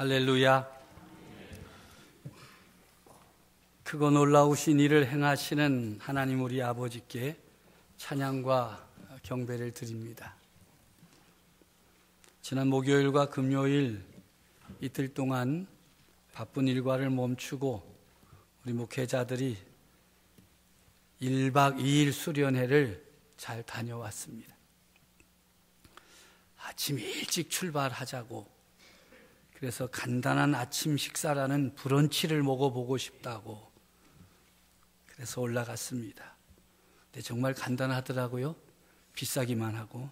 할렐루야. 크고 놀라우신 일을 행하시는 하나님 우리 아버지께 찬양과 경배를 드립니다. 지난 목요일과 금요일 이틀 동안 바쁜 일과를 멈추고 우리 목회자들이 1박 2일 수련회를 잘 다녀왔습니다. 아침 일찍 출발하자고, 그래서 간단한 아침 식사라는 브런치를 먹어보고 싶다고 그래서 올라갔습니다. 근데 정말 간단하더라고요. 비싸기만 하고.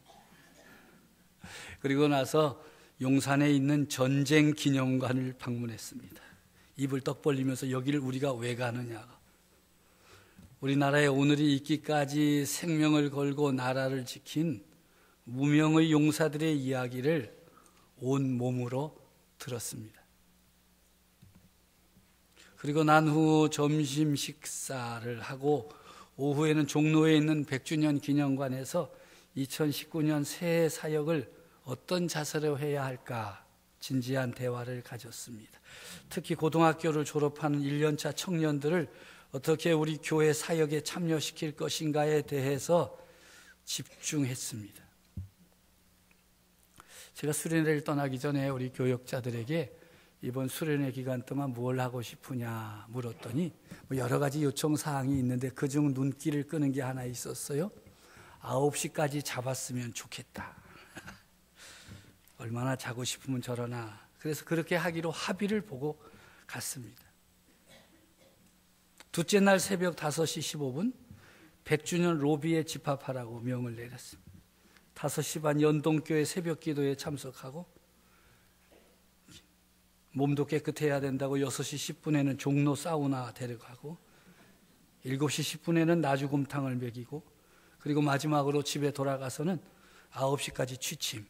그리고 나서 용산에 있는 전쟁 기념관을 방문했습니다. 입을 떡 벌리면서 여기를 우리가 왜 가느냐. 우리나라에 오늘이 있기까지 생명을 걸고 나라를 지킨 무명의 용사들의 이야기를 온 몸으로 들었습니다. 그리고 난 후 점심 식사를 하고 오후에는 종로에 있는 100주년 기념관에서 2019년 새해 사역을 어떤 자세로 해야 할까 진지한 대화를 가졌습니다. 특히 고등학교를 졸업하는 1년차 청년들을 어떻게 우리 교회 사역에 참여시킬 것인가에 대해서 집중했습니다. 제가 수련회를 떠나기 전에 우리 교역자들에게 이번 수련회 기간 동안 뭘 하고 싶으냐 물었더니 여러 가지 요청 사항이 있는데 그중 눈길을 끄는 게 하나 있었어요. 9시까지 잡았으면 좋겠다. 얼마나 자고 싶으면 저러나. 그래서 그렇게 하기로 합의를 보고 갔습니다. 둘째 날 새벽 5시 15분 100주년 로비에 집합하라고 명을 내렸습니다. 5시 반 연동교회 새벽 기도에 참석하고, 몸도 깨끗해야 된다고 6시 10분에는 종로 사우나 데려가고, 7시 10분에는 나주곰탕을 먹이고, 그리고 마지막으로 집에 돌아가서는 9시까지 취침.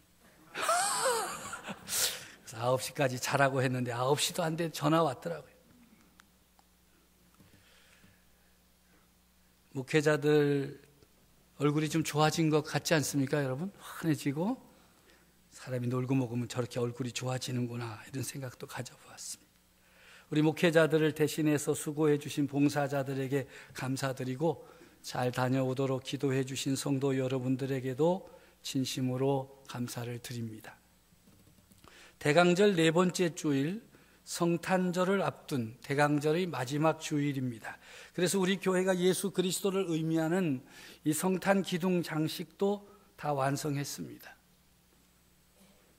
그래서 9시까지 자라고 했는데 9시도 안 돼 전화 왔더라고요. 목회자들 얼굴이 좀 좋아진 것 같지 않습니까, 여러분? 환해지고 사람이 놀고 먹으면 저렇게 얼굴이 좋아지는구나, 이런 생각도 가져보았습니다. 우리 목회자들을 대신해서 수고해 주신 봉사자들에게 감사드리고, 잘 다녀오도록 기도해 주신 성도 여러분들에게도 진심으로 감사를 드립니다. 대강절 4번째 주일, 성탄절을 앞둔 대강절의 마지막 주일입니다. 그래서 우리 교회가 예수 그리스도를 의미하는 이 성탄 기둥 장식도 다 완성했습니다.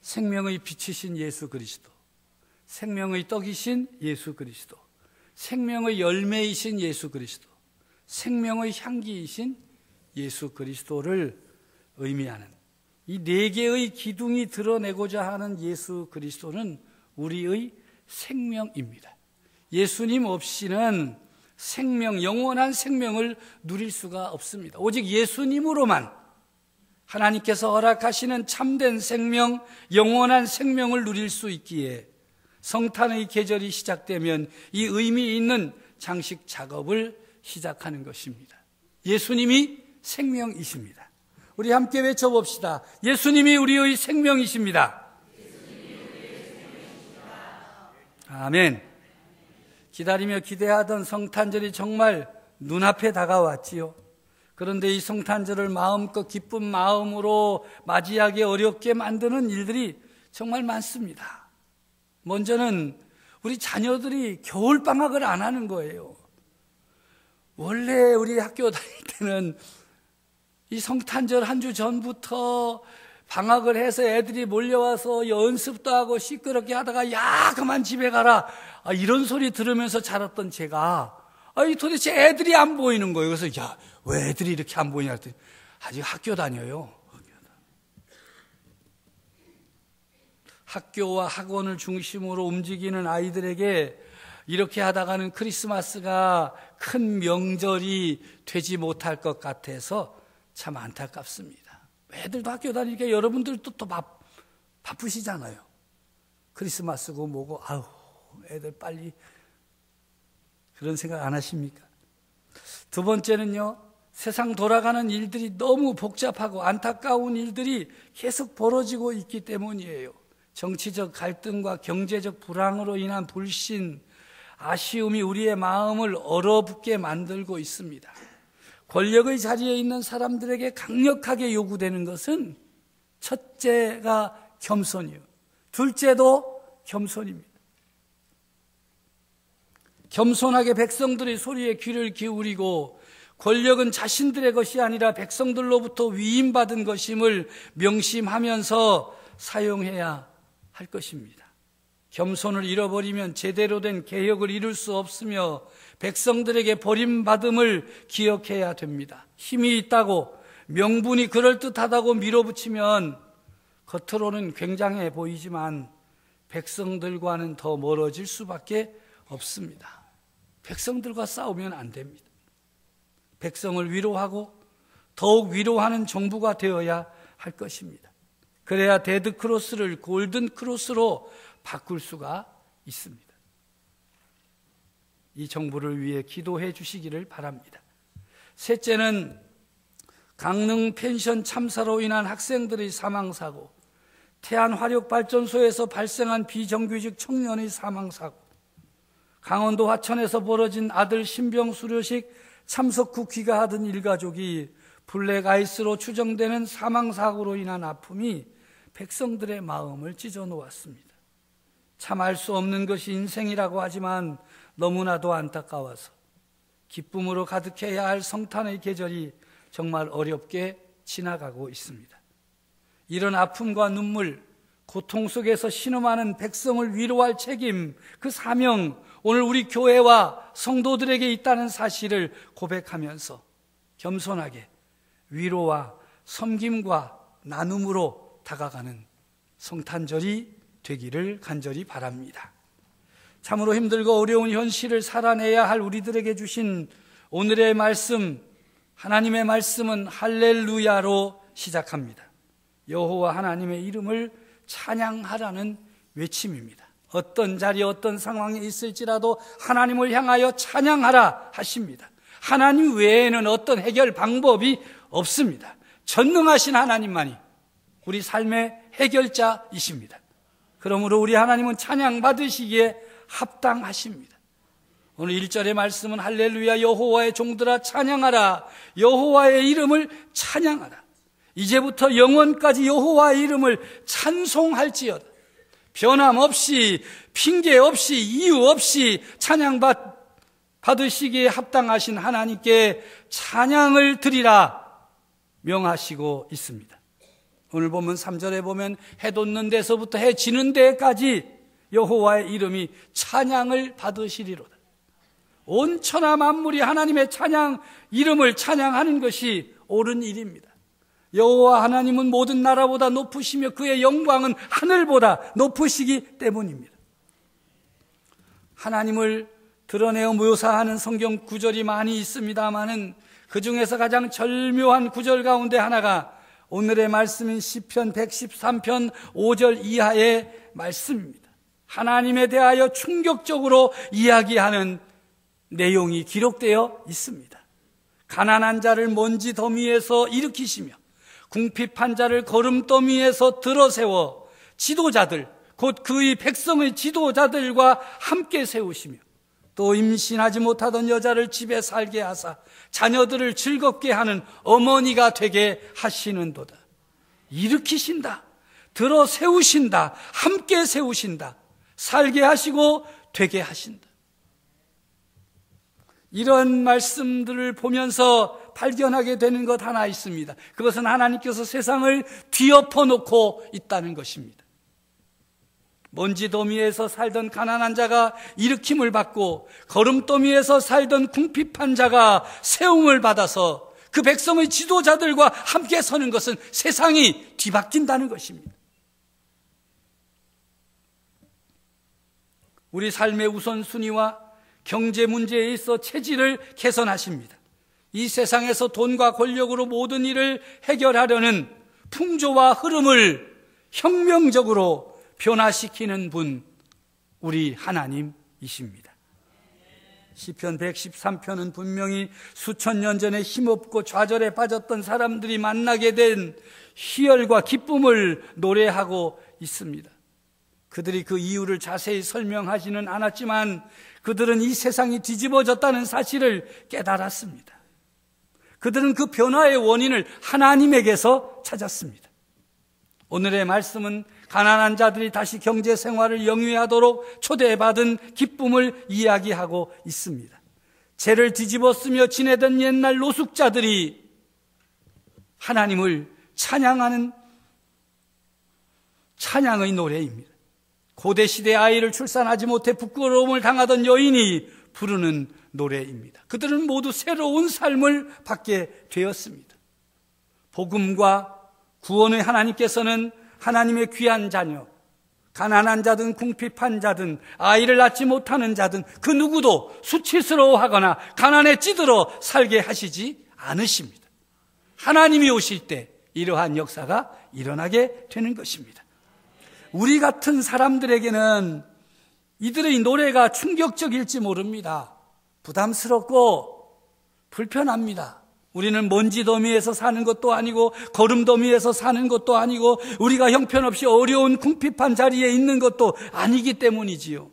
생명의 빛이신 예수 그리스도, 생명의 떡이신 예수 그리스도, 생명의 열매이신 예수 그리스도, 생명의 향기이신 예수 그리스도를 의미하는 이 4개의 기둥이 드러내고자 하는 예수 그리스도는 우리의 생명입니다. 예수님 없이는 생명, 영원한 생명을 누릴 수가 없습니다. 오직 예수님으로만 하나님께서 허락하시는 참된 생명, 영원한 생명을 누릴 수 있기에 성탄의 계절이 시작되면 이 의미 있는 장식 작업을 시작하는 것입니다. 예수님이 생명이십니다. 우리 함께 외쳐봅시다. 예수님이 우리의 생명이십니다. 아멘. 기다리며 기대하던 성탄절이 정말 눈앞에 다가왔지요. 그런데 이 성탄절을 마음껏 기쁜 마음으로 맞이하기 어렵게 만드는 일들이 정말 많습니다. 먼저는 우리 자녀들이 겨울방학을 안 하는 거예요. 원래 우리 학교 다닐 때는 이 성탄절 한 주 전부터 방학을 해서 애들이 몰려와서 연습도 하고 시끄럽게 하다가 야 그만 집에 가라, 이런 소리 들으면서 자랐던 제가 도대체 애들이 안 보이는 거예요. 그래서 야, 왜 애들이 이렇게 안 보이냐 했더니 아직 학교 다녀요. 학교와 학원을 중심으로 움직이는 아이들에게 이렇게 하다가는 크리스마스가 큰 명절이 되지 못할 것 같아서 참 안타깝습니다. 애들도 학교 다니니까 여러분들도 또 바쁘시잖아요. 크리스마스고 뭐고, 아우 애들 빨리, 그런 생각 안 하십니까? 두 번째는요, 세상 돌아가는 일들이 너무 복잡하고 안타까운 일들이 계속 벌어지고 있기 때문이에요. 정치적 갈등과 경제적 불황으로 인한 불신, 아쉬움이 우리의 마음을 얼어붙게 만들고 있습니다. 권력의 자리에 있는 사람들에게 강력하게 요구되는 것은 첫째가 겸손이요, 둘째도 겸손입니다. 겸손하게 백성들의 소리에 귀를 기울이고 권력은 자신들의 것이 아니라 백성들로부터 위임받은 것임을 명심하면서 사용해야 할 것입니다. 겸손을 잃어버리면 제대로 된 개혁을 이룰 수 없으며 백성들에게 버림받음을 기억해야 됩니다. 힘이 있다고, 명분이 그럴듯하다고 밀어붙이면 겉으로는 굉장해 보이지만 백성들과는 더 멀어질 수밖에 없습니다. 백성들과 싸우면 안 됩니다. 백성을 위로하고 더욱 위로하는 정부가 되어야 할 것입니다. 그래야 데드 크로스를 골든 크로스로 바꿀 수가 있습니다. 이 정부를 위해 기도해 주시기를 바랍니다. 셋째는 강릉 펜션 참사로 인한 학생들의 사망사고, 태안화력발전소에서 발생한 비정규직 청년의 사망사고, 강원도 화천에서 벌어진 아들 신병 수료식 참석 후 귀가하던 일가족이 블랙 아이스로 추정되는 사망사고로 인한 아픔이 백성들의 마음을 찢어놓았습니다. 참 알 수 없는 것이 인생이라고 하지만 너무나도 안타까워서 기쁨으로 가득해야 할 성탄의 계절이 정말 어렵게 지나가고 있습니다. 이런 아픔과 눈물, 고통 속에서 신음하는 백성을 위로할 책임, 그 사명, 오늘 우리 교회와 성도들에게 있다는 사실을 고백하면서 겸손하게 위로와 섬김과 나눔으로 다가가는 성탄절이 되기를 간절히 바랍니다. 참으로 힘들고 어려운 현실을 살아내야 할 우리들에게 주신 오늘의 말씀, 하나님의 말씀은 할렐루야로 시작합니다. 여호와 하나님의 이름을 찬양하라는 외침입니다. 어떤 자리, 어떤 상황에 있을지라도 하나님을 향하여 찬양하라 하십니다. 하나님 외에는 어떤 해결 방법이 없습니다. 전능하신 하나님만이 우리 삶의 해결자이십니다. 그러므로 우리 하나님은 찬양 받으시기에 합당하십니다. 오늘 1절의 말씀은 할렐루야 여호와의 종들아 찬양하라, 여호와의 이름을 찬양하라. 이제부터 영원까지 여호와의 이름을 찬송할지어다. 변함없이, 핑계 없이, 이유 없이 찬양 받으시기에 합당하신 하나님께 찬양을 드리라 명하시고 있습니다. 오늘 보면 3절에 보면 해 돋는 데서부터 해 지는 데까지 여호와의 이름이 찬양을 받으시리로다. 온 천하 만물이 하나님의 이름을 찬양하는 것이 옳은 일입니다. 여호와 하나님은 모든 나라보다 높으시며 그의 영광은 하늘보다 높으시기 때문입니다. 하나님을 드러내어 묘사하는 성경 구절이 많이 있습니다마는 그 중에서 가장 절묘한 구절 가운데 하나가 오늘의 말씀인 시편 113편 5절 이하의 말씀입니다. 하나님에 대하여 충격적으로 이야기하는 내용이 기록되어 있습니다. 가난한 자를 먼지 더미에서 일으키시며 궁핍한 자를 거름더미에서 들어세워 지도자들, 곧 그의 백성의 지도자들과 함께 세우시며 또 임신하지 못하던 여자를 집에 살게 하사 자녀들을 즐겁게 하는 어머니가 되게 하시는도다. 일으키신다, 들어 세우신다, 함께 세우신다, 살게 하시고 되게 하신다. 이런 말씀들을 보면서 발견하게 되는 것 하나 있습니다. 그것은 하나님께서 세상을 뒤엎어 놓고 있다는 것입니다. 먼지더미에서 살던 가난한 자가 일으킴을 받고 거름더미에서 살던 궁핍한 자가 세움을 받아서 그 백성의 지도자들과 함께 서는 것은 세상이 뒤바뀐다는 것입니다. 우리 삶의 우선순위와 경제 문제에 있어 체질을 개선하십니다. 이 세상에서 돈과 권력으로 모든 일을 해결하려는 풍조와 흐름을 혁명적으로 변화시키는 분, 우리 하나님이십니다. 시편 113편은 분명히 수천 년 전에 힘없고 좌절에 빠졌던 사람들이 만나게 된 희열과 기쁨을 노래하고 있습니다. 그들이 그 이유를 자세히 설명하지는 않았지만 그들은 이 세상이 뒤집어졌다는 사실을 깨달았습니다. 그들은 그 변화의 원인을 하나님에게서 찾았습니다. 오늘의 말씀은 가난한 자들이 다시 경제 생활을 영위하도록 초대받은 기쁨을 이야기하고 있습니다. 죄를 뒤집어 쓰며 지내던 옛날 노숙자들이 하나님을 찬양하는 찬양의 노래입니다. 고대 시대 아이를 출산하지 못해 부끄러움을 당하던 여인이 부르는 노래입니다. 그들은 모두 새로운 삶을 받게 되었습니다. 복음과 구원의 하나님께서는 하나님의 귀한 자녀, 가난한 자든 궁핍한 자든 아이를 낳지 못하는 자든 그 누구도 수치스러워하거나 가난에 찌들어 살게 하시지 않으십니다. 하나님이 오실 때 이러한 역사가 일어나게 되는 것입니다. 우리 같은 사람들에게는 이들의 노래가 충격적일지 모릅니다. 부담스럽고 불편합니다. 우리는 먼지 더미에서 사는 것도 아니고 거름 더미에서 사는 것도 아니고 우리가 형편없이 어려운 궁핍한 자리에 있는 것도 아니기 때문이지요.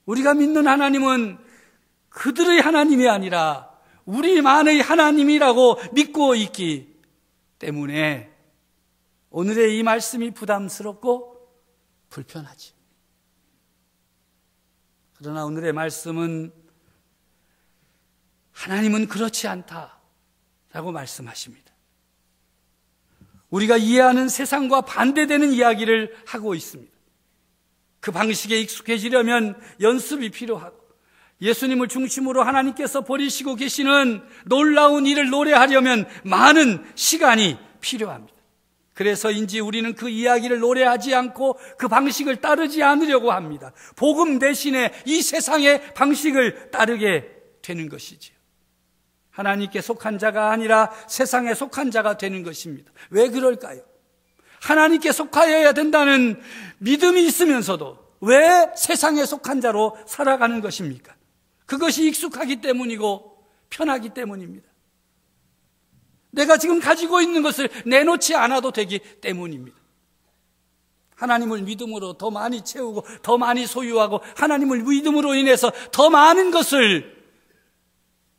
우리가 믿는 하나님은 그들의 하나님이 아니라 우리만의 하나님이라고 믿고 있기 때문에 오늘의 이 말씀이 부담스럽고 불편하지. 그러나 오늘의 말씀은 하나님은 그렇지 않다라고 말씀하십니다. 우리가 이해하는 세상과 반대되는 이야기를 하고 있습니다. 그 방식에 익숙해지려면 연습이 필요하고 예수님을 중심으로 하나님께서 벌이시고 계시는 놀라운 일을 노래하려면 많은 시간이 필요합니다. 그래서인지 우리는 그 이야기를 노래하지 않고 그 방식을 따르지 않으려고 합니다. 복음 대신에 이 세상의 방식을 따르게 되는 것이지요. 하나님께 속한 자가 아니라 세상에 속한 자가 되는 것입니다. 왜 그럴까요? 하나님께 속하여야 된다는 믿음이 있으면서도 왜 세상에 속한 자로 살아가는 것입니까? 그것이 익숙하기 때문이고 편하기 때문입니다. 내가 지금 가지고 있는 것을 내놓지 않아도 되기 때문입니다. 하나님을 믿음으로 더 많이 채우고 더 많이 소유하고 하나님을 믿음으로 인해서 더 많은 것을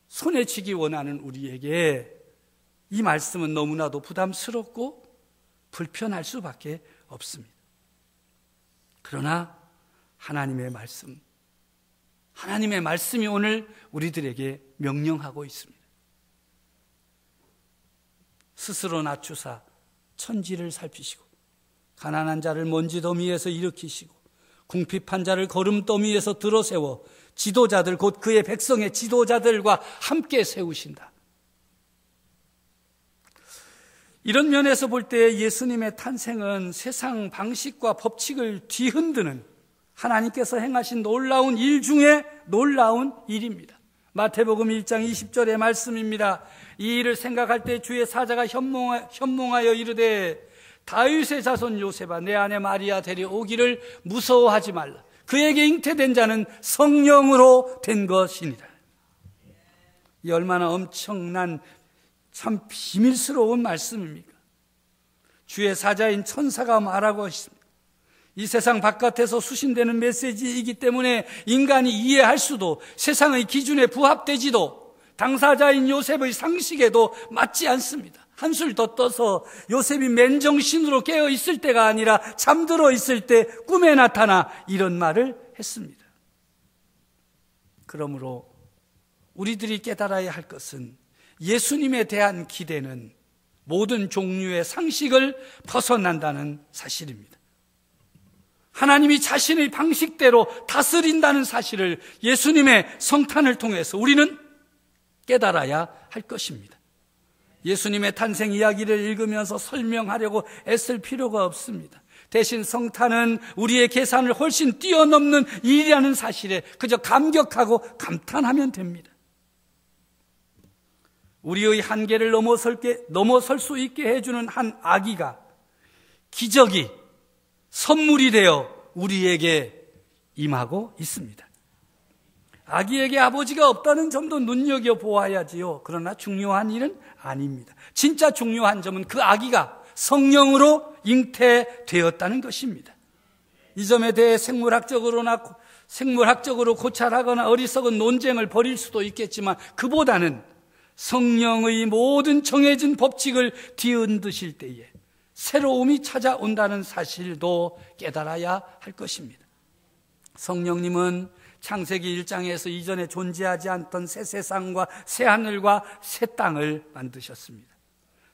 손에 쥐기 원하는 우리에게 이 말씀은 너무나도 부담스럽고 불편할 수밖에 없습니다. 그러나 하나님의 말씀이 오늘 우리들에게 명령하고 있습니다. 스스로 낮추사 천지를 살피시고 가난한 자를 먼지 더미에서 일으키시고 궁핍한 자를 거름 더미에서 들어세워 지도자들 곧 그의 백성의 지도자들과 함께 세우신다. 이런 면에서 볼 때 예수님의 탄생은 세상 방식과 법칙을 뒤흔드는 하나님께서 행하신 놀라운 일 중에 놀라운 일입니다. 마태복음 1장 20절의 말씀입니다. 이 일을 생각할 때 주의 사자가 현몽하여 이르되 다윗의 자손 요셉아 내 아내 마리아 데려오기를 무서워하지 말라. 그에게 잉태된 자는 성령으로 된 것이니라. 이 얼마나 엄청난 참 비밀스러운 말씀입니까? 주의 사자인 천사가 말하고 있습니다. 이 세상 바깥에서 수신되는 메시지이기 때문에 인간이 이해할 수도 세상의 기준에 부합되지도 당사자인 요셉의 상식에도 맞지 않습니다. 한술 더 떠서 요셉이 맨정신으로 깨어 있을 때가 아니라 잠들어 있을 때 꿈에 나타나 이런 말을 했습니다. 그러므로 우리들이 깨달아야 할 것은 예수님에 대한 기대는 모든 종류의 상식을 벗어난다는 사실입니다. 하나님이 자신의 방식대로 다스린다는 사실을 예수님의 성탄을 통해서 우리는 깨달아야 할 것입니다. 예수님의 탄생 이야기를 읽으면서 설명하려고 애쓸 필요가 없습니다. 대신 성탄은 우리의 계산을 훨씬 뛰어넘는 일이라는 사실에 그저 감격하고 감탄하면 됩니다. 우리의 한계를 넘어설 수 있게 해주는 한 아기가 기적이 선물이 되어 우리에게 임하고 있습니다. 아기에게 아버지가 없다는 점도 눈여겨보아야지요. 그러나 중요한 일은 아닙니다. 진짜 중요한 점은 그 아기가 성령으로 잉태되었다는 것입니다. 이 점에 대해 생물학적으로 고찰하거나 어리석은 논쟁을 벌일 수도 있겠지만 그보다는 성령의 모든 정해진 법칙을 뒤흔드실 때에 새로움이 찾아온다는 사실도 깨달아야 할 것입니다. 성령님은 창세기 1장에서 이전에 존재하지 않던 새 세상과 새 하늘과 새 땅을 만드셨습니다.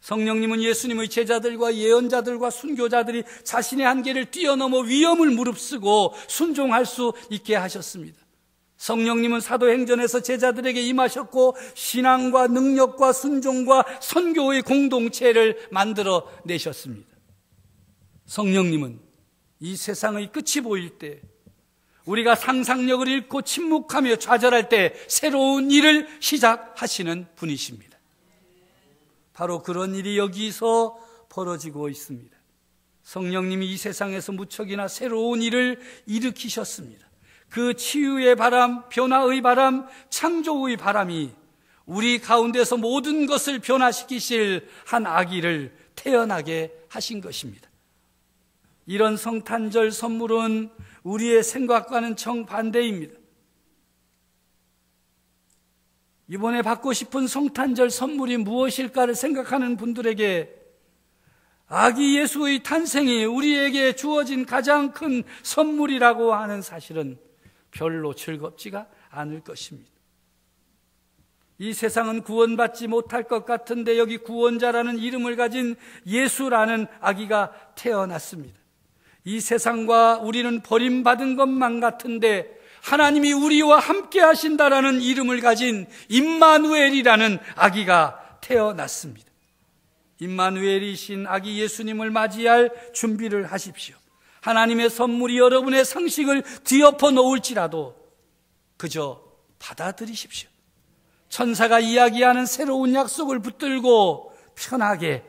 성령님은 예수님의 제자들과 예언자들과 순교자들이 자신의 한계를 뛰어넘어 위험을 무릅쓰고 순종할 수 있게 하셨습니다. 성령님은 사도행전에서 제자들에게 임하셨고 신앙과 능력과 순종과 선교의 공동체를 만들어 내셨습니다. 성령님은 이 세상의 끝이 보일 때, 우리가 상상력을 잃고 침묵하며 좌절할 때 새로운 일을 시작하시는 분이십니다. 바로 그런 일이 여기서 벌어지고 있습니다. 성령님이 이 세상에서 무척이나 새로운 일을 일으키셨습니다. 그 치유의 바람, 변화의 바람, 창조의 바람이 우리 가운데서 모든 것을 변화시키실 한 아기를 태어나게 하신 것입니다. 이런 성탄절 선물은 우리의 생각과는 정반대입니다. 이번에 받고 싶은 성탄절 선물이 무엇일까를 생각하는 분들에게 아기 예수의 탄생이 우리에게 주어진 가장 큰 선물이라고 하는 사실은 별로 즐겁지가 않을 것입니다. 이 세상은 구원받지 못할 것 같은데 여기 구원자라는 이름을 가진 예수라는 아기가 태어났습니다. 이 세상과 우리는 버림받은 것만 같은데 하나님이 우리와 함께 하신다라는 이름을 가진 임마누엘이라는 아기가 태어났습니다. 임마누엘이신 아기 예수님을 맞이할 준비를 하십시오. 하나님의 선물이 여러분의 상식을 뒤엎어 놓을지라도 그저 받아들이십시오. 천사가 이야기하는 새로운 약속을 붙들고 편하게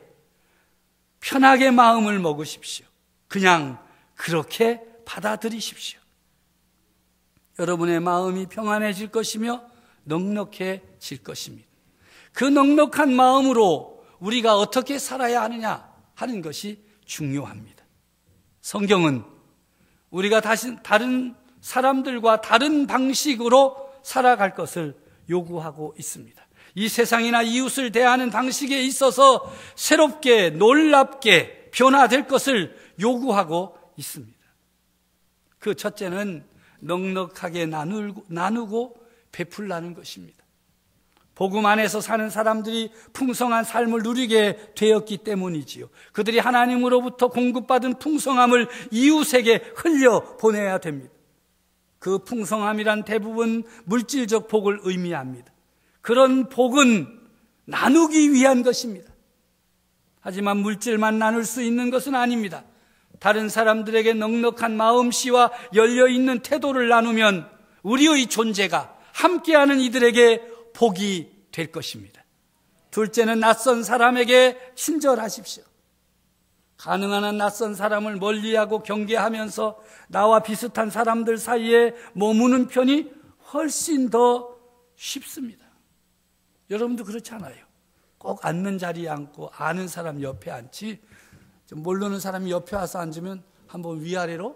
마음을 먹으십시오. 그냥 그렇게 받아들이십시오. 여러분의 마음이 평안해질 것이며 넉넉해질 것입니다. 그 넉넉한 마음으로 우리가 어떻게 살아야 하느냐 하는 것이 중요합니다. 성경은 우리가 다른 사람들과 다른 방식으로 살아갈 것을 요구하고 있습니다. 이 세상이나 이웃을 대하는 방식에 있어서 새롭게 놀랍게 변화될 것을 요구하고 있습니다. 그 첫째는 넉넉하게 나누고 베풀라는 것입니다. 복음 안에서 사는 사람들이 풍성한 삶을 누리게 되었기 때문이지요. 그들이 하나님으로부터 공급받은 풍성함을 이웃에게 흘려보내야 됩니다. 그 풍성함이란 대부분 물질적 복을 의미합니다. 그런 복은 나누기 위한 것입니다. 하지만 물질만 나눌 수 있는 것은 아닙니다. 다른 사람들에게 넉넉한 마음씨와 열려있는 태도를 나누면 우리의 존재가 함께하는 이들에게 복이 될 것입니다. 둘째는 낯선 사람에게 친절하십시오. 가능한 한 낯선 사람을 멀리하고 경계하면서 나와 비슷한 사람들 사이에 머무는 편이 훨씬 더 쉽습니다. 여러분도 그렇지 않아요? 꼭 앉는 자리에 앉고 아는 사람 옆에 앉지, 좀 모르는 사람이 옆에 와서 앉으면 한번 위아래로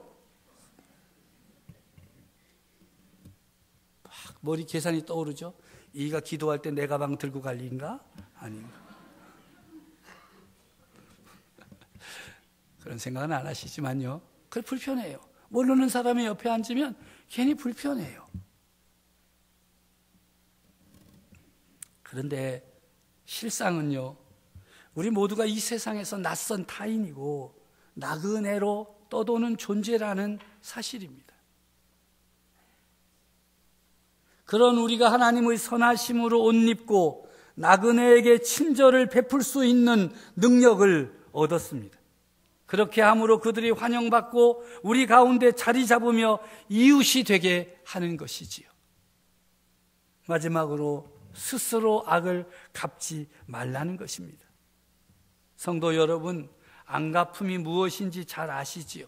막 머리 계산이 떠오르죠. 이가 기도할 때 내 가방 들고 갈 일인가? 아닌가? 그런 생각은 안 하시지만요. 그래 불편해요. 모르는 사람이 옆에 앉으면 괜히 불편해요. 그런데 실상은요, 우리 모두가 이 세상에서 낯선 타인이고 나그네로 떠도는 존재라는 사실입니다. 그런 우리가 하나님의 선하심으로 옷 입고 나그네에게 친절을 베풀 수 있는 능력을 얻었습니다. 그렇게 함으로 그들이 환영받고 우리 가운데 자리 잡으며 이웃이 되게 하는 것이지요. 마지막으로 스스로 악을 갚지 말라는 것입니다. 성도 여러분, 안갚음이 무엇인지 잘 아시지요?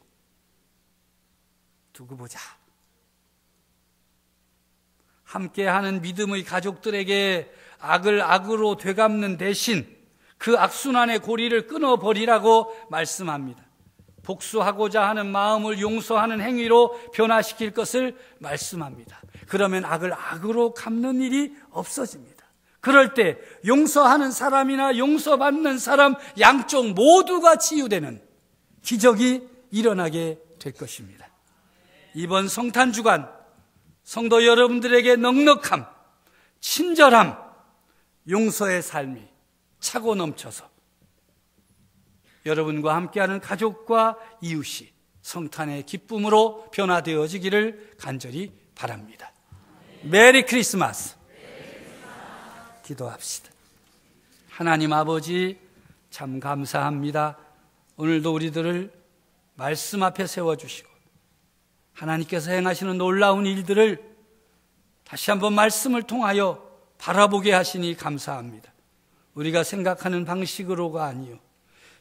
두고 보자. 함께하는 믿음의 가족들에게 악을 악으로 되갚는 대신 그 악순환의 고리를 끊어버리라고 말씀합니다. 복수하고자 하는 마음을 용서하는 행위로 변화시킬 것을 말씀합니다. 그러면 악을 악으로 갚는 일이 없어집니다. 그럴 때 용서하는 사람이나 용서받는 사람 양쪽 모두가 치유되는 기적이 일어나게 될 것입니다. 이번 성탄 주간 성도 여러분들에게 넉넉함, 친절함, 용서의 삶이 차고 넘쳐서 여러분과 함께하는 가족과 이웃이 성탄의 기쁨으로 변화되어지기를 간절히 바랍니다. 메리 크리스마스. 기도합시다. 하나님 아버지, 참 감사합니다. 오늘도 우리들을 말씀 앞에 세워주시고 하나님께서 행하시는 놀라운 일들을 다시 한번 말씀을 통하여 바라보게 하시니 감사합니다. 우리가 생각하는 방식으로가 아니요,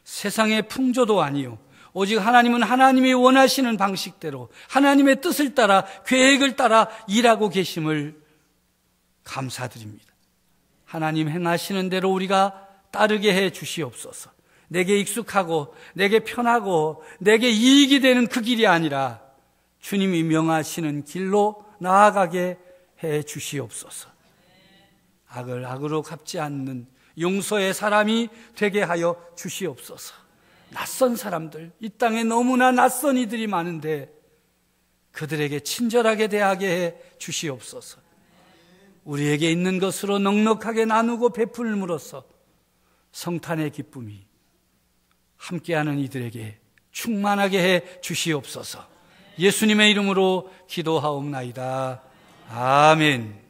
세상의 풍조도 아니요, 오직 하나님은 하나님이 원하시는 방식대로 하나님의 뜻을 따라 계획을 따라 일하고 계심을 감사드립니다. 하나님 행하시는 대로 우리가 따르게 해 주시옵소서. 내게 익숙하고 내게 편하고 내게 이익이 되는 그 길이 아니라 주님이 명하시는 길로 나아가게 해 주시옵소서. 악을 악으로 갚지 않는 용서의 사람이 되게 하여 주시옵소서. 낯선 사람들, 이 땅에 너무나 낯선 이들이 많은데 그들에게 친절하게 대하게 해 주시옵소서. 우리에게 있는 것으로 넉넉하게 나누고 베풀므로써 성탄의 기쁨이 함께하는 이들에게 충만하게 해 주시옵소서. 예수님의 이름으로 기도하옵나이다. 아멘.